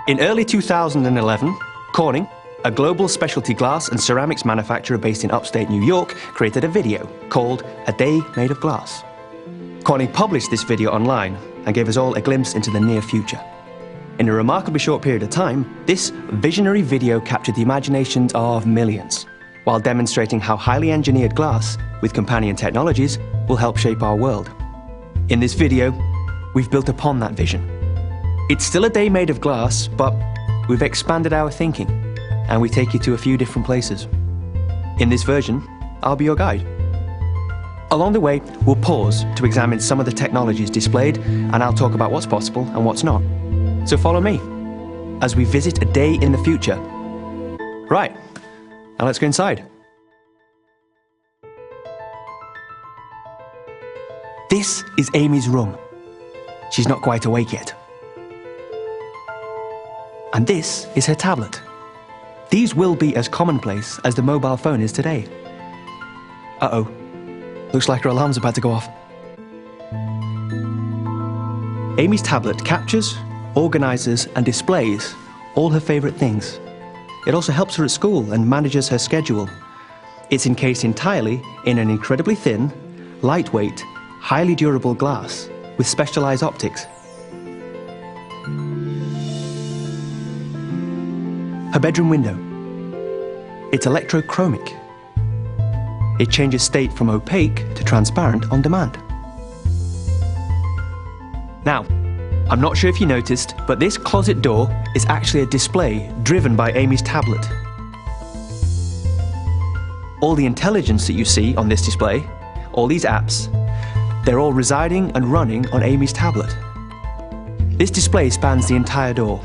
In early 2011, Corning, a global specialty glass and ceramics manufacturer based in upstate New York, created a video called A Day Made of Glass. Corning published this video online and gave us all a glimpse into the near future. In a remarkably short period of time, this visionary video captured the imaginations of millions, while demonstrating how highly engineered glass, with companion technologies, will help shape our world. In this video, we've built upon that vision. It's still a day made of glass, but we've expanded our thinking, and we take you to a few different places. In this version, I'll be your guide. Along the way, we'll pause to examine some of the technologies displayed, and I'll talk about what's possible and what's not. So follow me as we visit a day in the future. Right, now let's go inside. This is Amy's room. She's not quite awake yet. And this is her tablet. These will be as commonplace as the mobile phone is today. Uh-oh. Looks like her alarm's about to go off. Amy's tablet captures, organizes, and displays all her favorite things. It also helps her at school and manages her schedule. It's encased entirely in an incredibly thin, lightweight, highly durable glass with specialized optics. Her bedroom window. It's electrochromic. It changes state from opaque to transparent on demand. Now, I'm not sure if you noticed, but this closet door is actually a display driven by Amy's tablet. All the intelligence that you see on this display, all these apps, they're all residing and running on Amy's tablet. This display spans the entire door.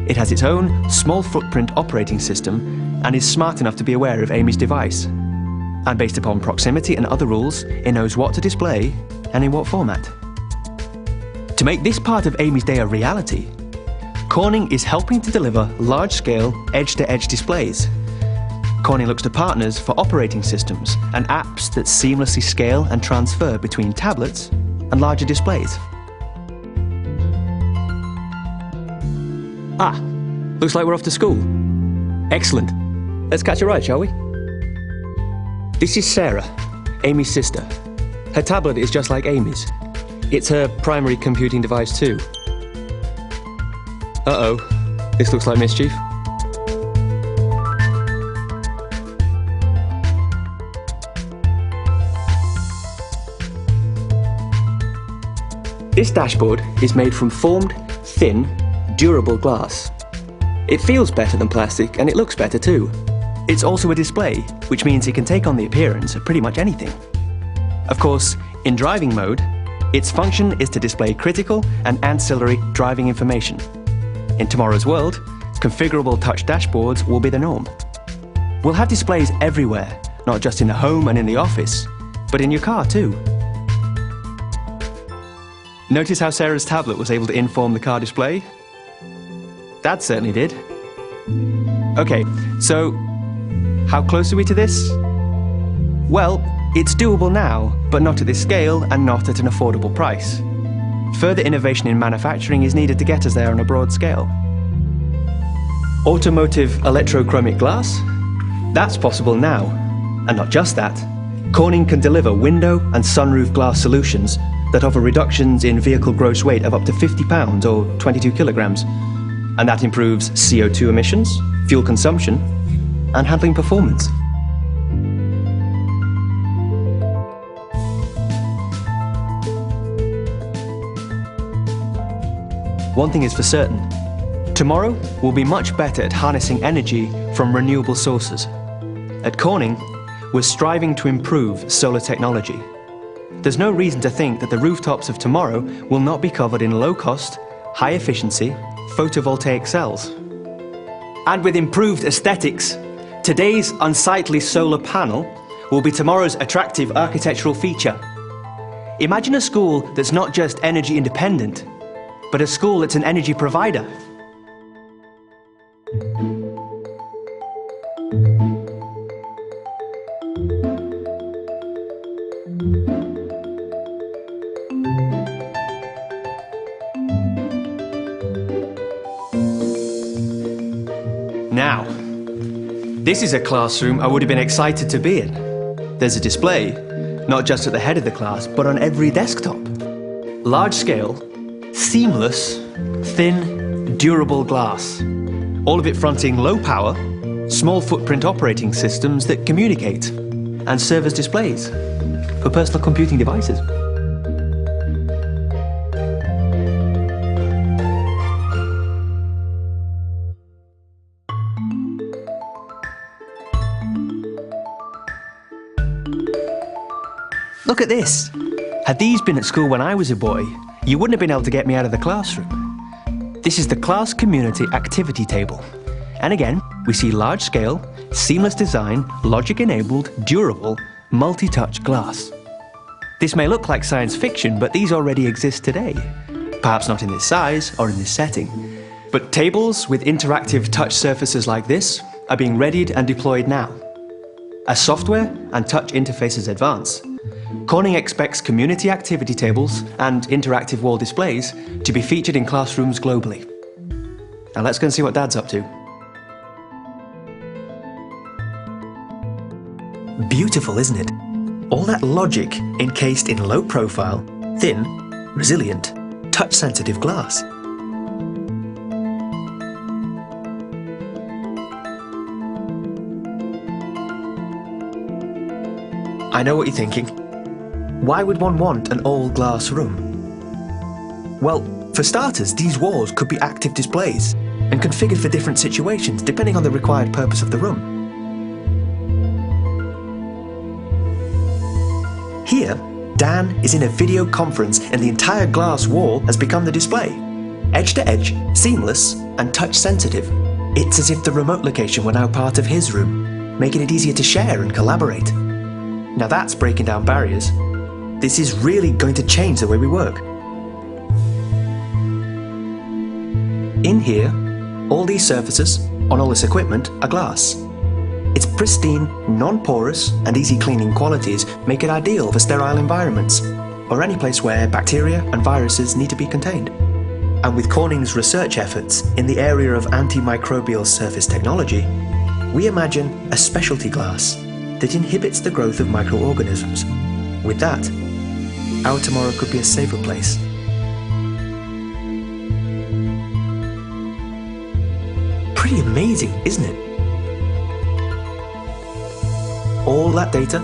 It has its own small footprint operating system and is smart enough to be aware of Amy's device. And based upon proximity and other rules, it knows what to display and in what format. To make this part of Amy's day a reality, Corning is helping to deliver large-scale, edge-to-edge displays. Corning looks to partners for operating systems and apps that seamlessly scale and transfer between tablets and larger displays. Ah, looks like we're off to school. Excellent. Let's catch a ride, shall we? This is Sarah, Amy's sister. Her tablet is just like Amy's. It's her primary computing device too. Uh-oh, this looks like mischief. This dashboard is made from formed, thin, durable glass. It feels better than plastic and it looks better too. It's also a display, which means it can take on the appearance of pretty much anything. Of course, in driving mode, its function is to display critical and ancillary driving information. In tomorrow's world, configurable touch dashboards will be the norm. We'll have displays everywhere, not just in the home and in the office, but in your car too. Notice how Sarah's tablet was able to inform the car display? Dad certainly did. Okay, so how close are we to this? Well, it's doable now, but not at this scale and not at an affordable price. Further innovation in manufacturing is needed to get us there on a broad scale. Automotive electrochromic glass? That's possible now. And not just that. Corning can deliver window and sunroof glass solutions that offer reductions in vehicle gross weight of up to 50 pounds or 22 kilograms. And that improves CO2 emissions, fuel consumption, and handling performance. One thing is for certain, tomorrow will be much better at harnessing energy from renewable sources. At Corning, we're striving to improve solar technology. There's no reason to think that the rooftops of tomorrow will not be covered in low-cost, high-efficiency photovoltaic cells. And with improved aesthetics, today's unsightly solar panel will be tomorrow's attractive architectural feature. Imagine a school that's not just energy independent, but a school that's an energy provider. Now, this is a classroom I would have been excited to be in. There's a display, not just at the head of the class, but on every desktop. Large scale, seamless, thin, durable glass. All of it fronting low power, small footprint operating systems that communicate and serve as displays for personal computing devices. Look at this. Had these been at school when I was a boy, you wouldn't have been able to get me out of the classroom. This is the Class Community Activity Table. And again, we see large-scale, seamless design, logic-enabled, durable, multi-touch glass. This may look like science fiction, but these already exist today. Perhaps not in this size or in this setting. But tables with interactive touch surfaces like this are being readied and deployed now. As software and touch interfaces advance, Corning expects community activity tables and interactive wall displays to be featured in classrooms globally. Now let's go and see what Dad's up to. Beautiful, isn't it? All that logic encased in low-profile, thin, resilient, touch-sensitive glass. I know what you're thinking. Why would one want an all-glass room? Well, for starters, these walls could be active displays and configured for different situations depending on the required purpose of the room. Here, Dan is in a video conference and the entire glass wall has become the display. Edge-to-edge, seamless, and touch-sensitive. It's as if the remote location were now part of his room, making it easier to share and collaborate. Now that's breaking down barriers. This is really going to change the way we work. In here, all these surfaces on all this equipment are glass. Its pristine, non-porous and easy cleaning qualities make it ideal for sterile environments or any place where bacteria and viruses need to be contained. And with Corning's research efforts in the area of antimicrobial surface technology, we imagine a specialty glass that inhibits the growth of microorganisms. With that, our tomorrow could be a safer place. Pretty amazing, isn't it? All that data,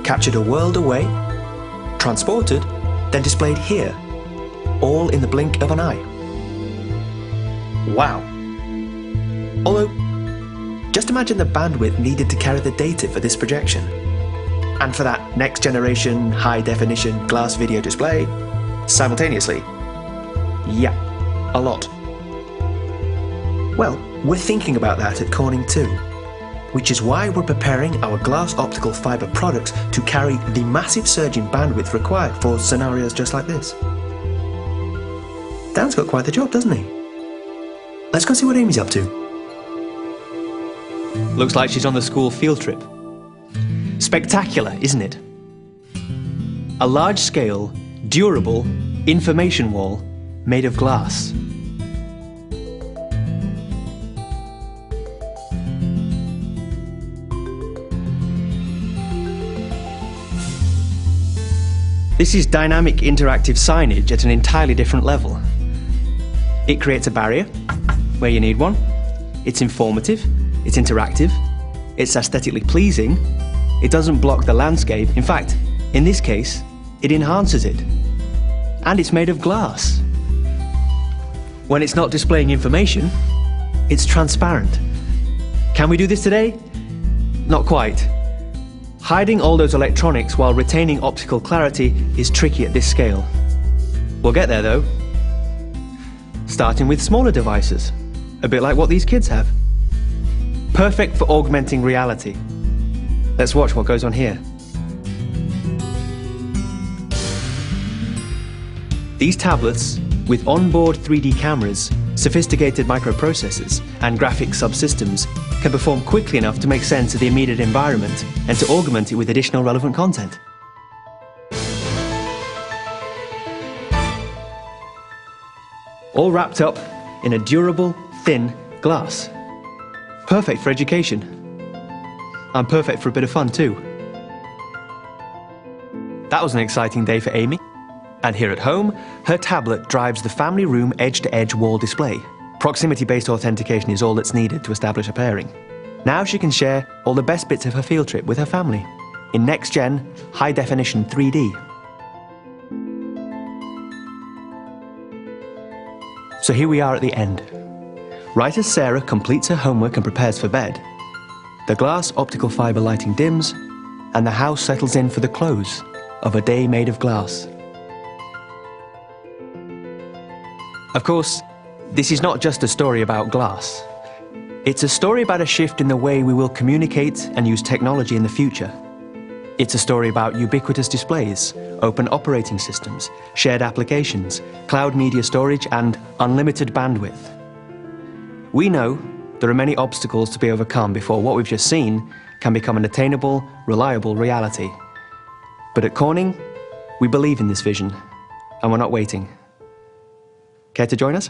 captured a world away, transported, then displayed here, all in the blink of an eye. Wow. Although, just imagine the bandwidth needed to carry the data for this projection. And for that next generation high-definition glass video display, simultaneously. Yeah, a lot. Well, we're thinking about that at Corning too, which is why we're preparing our glass optical fiber products to carry the massive surge in bandwidth required for scenarios just like this. Dan's got quite the job, doesn't he? Let's go see what Amy's up to. Looks like she's on the school field trip. Spectacular, isn't it? A large-scale, durable information wall made of glass. This is dynamic interactive signage at an entirely different level. It creates a barrier where you need one. It's informative, it's interactive, it's aesthetically pleasing. It doesn't block the landscape. In fact, in this case, it enhances it. And it's made of glass. When it's not displaying information, it's transparent. Can we do this today? Not quite. Hiding all those electronics while retaining optical clarity is tricky at this scale. We'll get there though. Starting with smaller devices, a bit like what these kids have. Perfect for augmenting reality. Let's watch what goes on here. These tablets, with onboard 3D cameras, sophisticated microprocessors, and graphic subsystems, can perform quickly enough to make sense of the immediate environment and to augment it with additional relevant content. All wrapped up in a durable, thin glass. Perfect for education. And perfect for a bit of fun too. That was an exciting day for Amy. And here at home, her tablet drives the family room edge-to-edge wall display. Proximity-based authentication is all that's needed to establish a pairing. Now she can share all the best bits of her field trip with her family in next-gen, high-definition 3D. So here we are at the end. Right as Sarah completes her homework and prepares for bed, the glass optical fibre lighting dims, and the house settles in for the close of A Day Made of Glass. Of course, this is not just a story about glass. It's a story about a shift in the way we will communicate and use technology in the future. It's a story about ubiquitous displays, open operating systems, shared applications, cloud media storage, and unlimited bandwidth. We know there are many obstacles to be overcome before what we've just seen can become an attainable, reliable reality. But at Corning, we believe in this vision, and we're not waiting. Care to join us?